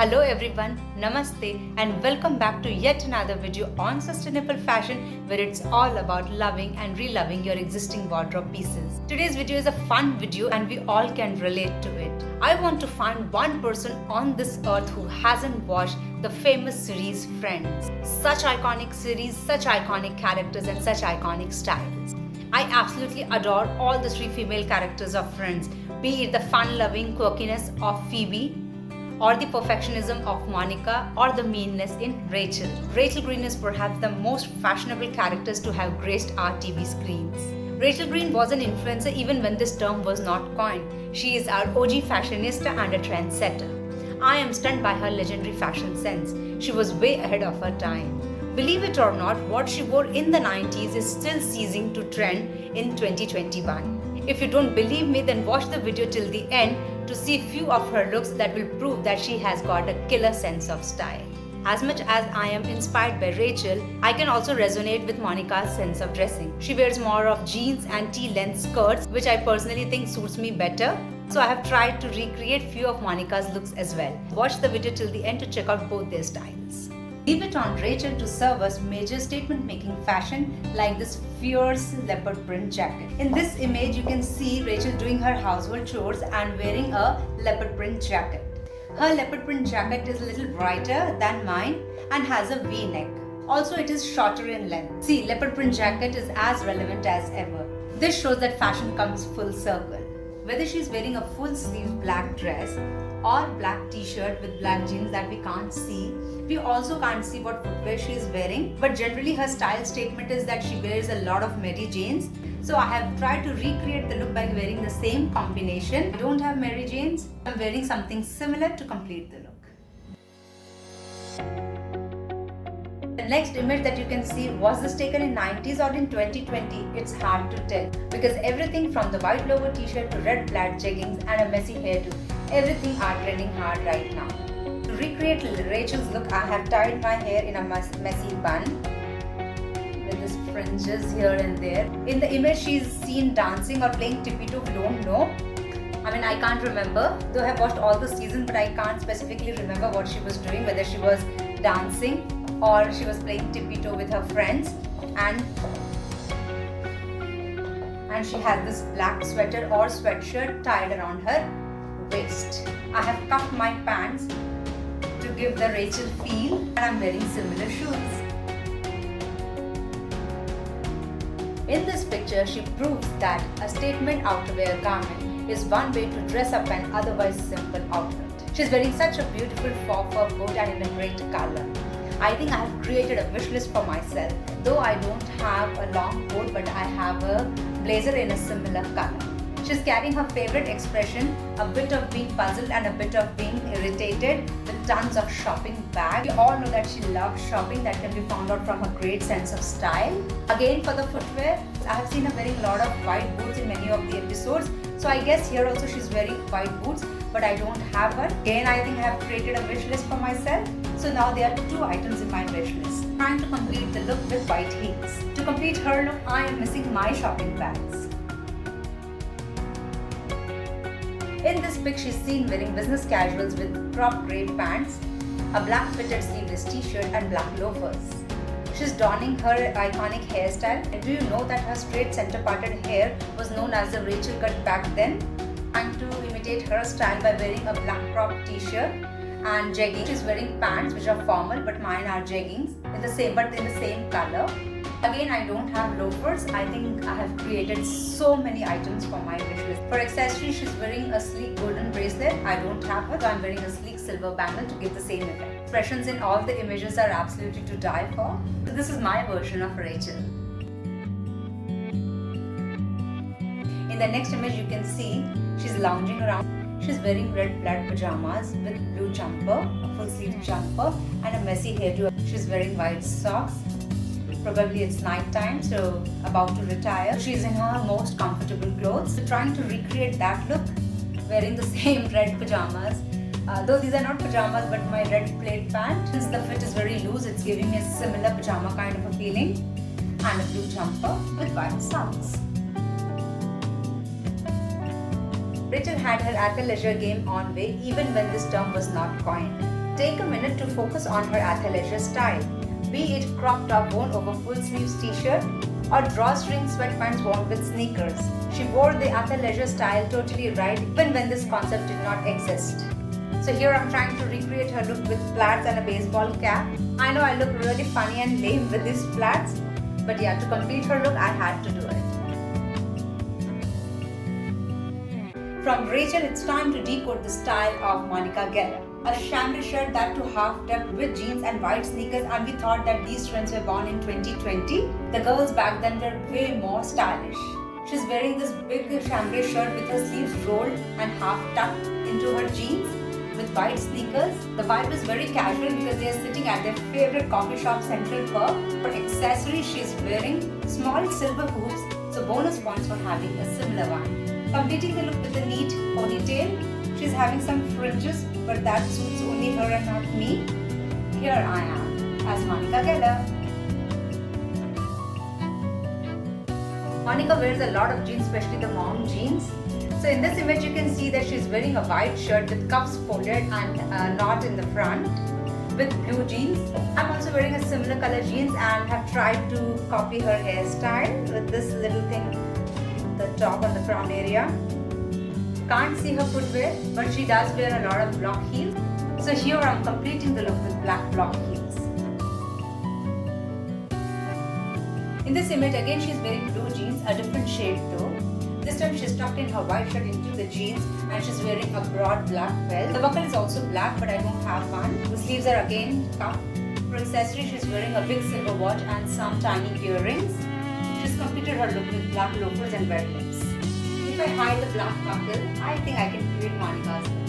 Hello everyone, Namaste and welcome back to yet another video on sustainable fashion where it's all about loving and reloving your existing wardrobe pieces. Today's video is a fun video and we all can relate to it. I want to find one person on this earth who hasn't watched the famous series Friends. Such iconic series, such iconic characters and such iconic styles. I absolutely adore all the three female characters of Friends, be it the fun-loving quirkiness of Phoebe, or the perfectionism of Monica, or the meanness in Rachel. Rachel Green is perhaps the most fashionable characters to have graced our TV screens. Rachel Green was an influencer even when this term was not coined. She is our OG fashionista and a trendsetter. I am stunned by her legendary fashion sense. She was way ahead of her time. Believe it or not, what she wore in the 90s is still ceasing to trend in 2021. If you don't believe me, then watch the video till the end to see few of her looks that will prove that she has got a killer sense of style. As much as I am inspired by Rachel, I can also resonate with Monica's sense of dressing. She wears more of jeans and T-length skirts, which I personally think suits me better. So I have tried to recreate few of Monica's looks as well. Watch the video till the end to check out both their styles. Leave it on Rachel to serve us major statement-making fashion like this fierce leopard print jacket. In this image, you can see Rachel doing her household chores and wearing a leopard print jacket. Her leopard print jacket is a little brighter than mine and has a V-neck. Also, it is shorter in length. See, leopard print jacket is as relevant as ever. This shows that fashion comes full circle. Whether she's wearing a full sleeve black dress or black t-shirt with black jeans that we can't see, we also can't see what footwear she is wearing, but generally her style statement is that she wears a lot of Mary Janes. So I have tried to recreate the look by wearing the same combination. I don't have Mary Janes, I'm wearing something similar to complete the look. The next image that you can see, was this taken in 90s or in 2020? It's hard to tell because everything from the white logo t-shirt to red plaid jeggings and a messy hairdo, everything are trending hard right now. To recreate Rachel's look, I have tied my hair in a messy bun with these fringes here and there. In the image, she is seen dancing or playing tippy-toe. We don't know. I can't remember. Though I have watched all the seasons, but I can't specifically remember what she was doing, whether she was dancing or she was playing tippy-toe with her friends. And she has this black sweater or sweatshirt tied around her waist. I have cuffed my pants to give the Rachel feel, and I'm wearing similar shoes. In this picture, she proves that a statement outerwear garment is one way to dress up an otherwise simple outfit. She's wearing such a beautiful faux fur coat and in a great color. I think I have created a wish list for myself. Though I don't have a long coat, but I have a blazer in a similar color. She's carrying her favorite expression, a bit of being puzzled and a bit of being irritated, with tons of shopping bags. We all know that she loves shopping. That can be found out from her great sense of style. Again, for the footwear, I have seen her wearing a lot of white boots in many of the episodes. So I guess here also she's wearing white boots, but I don't have one. Again, I think I have created a wish list for myself. So now there are 2 items in my wish list. Trying to complete the look with white heels. To complete her look, I am missing my shopping bags. In this pic, she's seen wearing business casuals with crop grey pants, a black fitted sleeveless t-shirt and black loafers. She's donning her iconic hairstyle. Do you know that her straight center parted hair was known as the Rachel cut back then? And to imitate her style by wearing a black crop t-shirt and jeggings. She's wearing pants which are formal, but mine are jeggings in the same color. Again, I don't have loafers. I think I have created so many items for my wish list. For accessories, she's wearing a sleek golden bracelet. I don't have her, so I'm wearing a sleek silver bangle to give the same effect. Expressions in all the images are absolutely to die for. So this is my version of Rachel. In the next image, you can see she's lounging around. She's wearing red plaid pajamas with blue jumper, a full sleeve jumper and a messy hairdo. She's wearing white socks. Probably it's night time, so about to retire. She's in her most comfortable clothes. So trying to recreate that look, wearing the same red pajamas. Though these are not pajamas, but my red plaid pant. Since the fit is very loose, it's giving me a similar pajama kind of a feeling. And a blue jumper with white socks. Rachel had her athleisure game on way even when this term was not coined. Take a minute to focus on her athleisure style, be it crop top worn over full sleeves t-shirt or drawstring sweatpants worn with sneakers. She wore the athleisure style totally right even when this concept did not exist. So here I'm trying to recreate her look with plaids and a baseball cap. I know I look really funny and lame with these plaids, but yeah, to complete her look I had to do it. From Rachel, it's time to decode the style of Monica Geller. A chambray shirt that to half tucked with jeans and white sneakers, and we thought that these trends were born in 2020. The girls back then were way more stylish. She's wearing this big chambray shirt with her sleeves rolled and half tucked into her jeans with white sneakers. The vibe is very casual because they are sitting at their favorite coffee shop, Central Park. For accessories, she's wearing small silver hoops, so bonus points for having a similar one. Completing the look with a neat ponytail, she's having some fringes, but that suits only her and not me. Here I am as Monica Geller. Monica wears a lot of jeans, especially the mom jeans. So in this image you can see that she's wearing a white shirt with cuffs folded and a knot in the front with blue jeans. I'm also wearing a similar color jeans and have tried to copy her hairstyle with this little thing, the top on the crown area. Can't see her footwear, but she does wear a lot of block heels. So here I'm completing the look with black block heels. In this image again she's wearing blue jeans, a different shade though. This time she's tucked in her white shirt into the jeans and she's wearing a broad black belt. The buckle is also black, but I don't have one. The sleeves are again cuffed. For accessories, she's wearing a big silver watch and some tiny earrings. She's completed her look with black loafers and red lips. If I hide the black buckle, I think I can create Monica's look.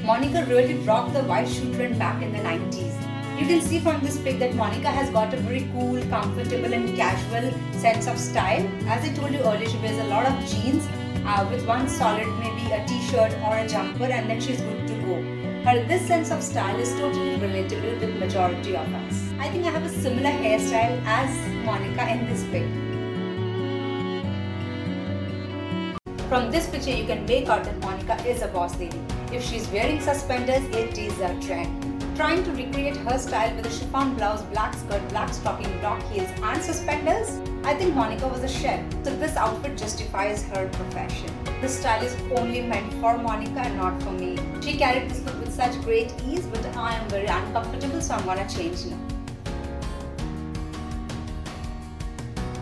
Monica really brought the white shoe trend back in the 90s. You can see from this pic that Monica has got a very cool, comfortable and casual sense of style. As I told you earlier, she wears a lot of jeans with one solid, maybe a t-shirt or a jumper, and then she's good to go. This sense of style is totally relatable with majority of us. I think I have a similar hairstyle as Monica in this pic. From this picture you can make out that Monica is a boss lady. If she's wearing suspenders, it is a trend. Trying to recreate her style with a chiffon blouse, black skirt, black stocking, block heels and suspenders, I think Monica was a chef. So this outfit justifies her profession. This style is only meant for Monica and not for me. She carried this look with such great ease, but I am very uncomfortable, so I'm gonna change now.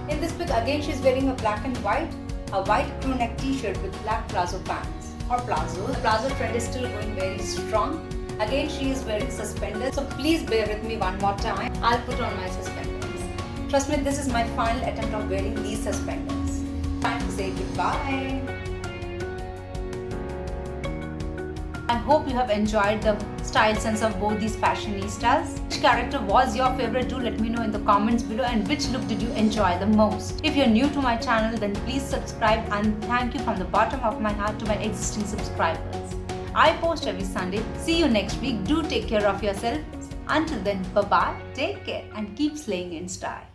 In this pic again she's wearing a black and white, a white crew neck t-shirt with black palazzo pants or palazzo. The palazzo trend is still going very strong. Again she is wearing suspenders, so please bear with me one more time. I'll put on my suspenders. Trust me, this is my final attempt of wearing these suspenders. Time to say goodbye. I hope you have enjoyed the style sense of both these fashionistas. Which character was your favorite? Do let me know in the comments below, and which look did you enjoy the most. If you're new to my channel, then please subscribe, and thank you from the bottom of my heart to my existing subscribers. I post every Sunday. See you next week. Do take care of yourselves. Until then, bye-bye, take care and keep slaying in style.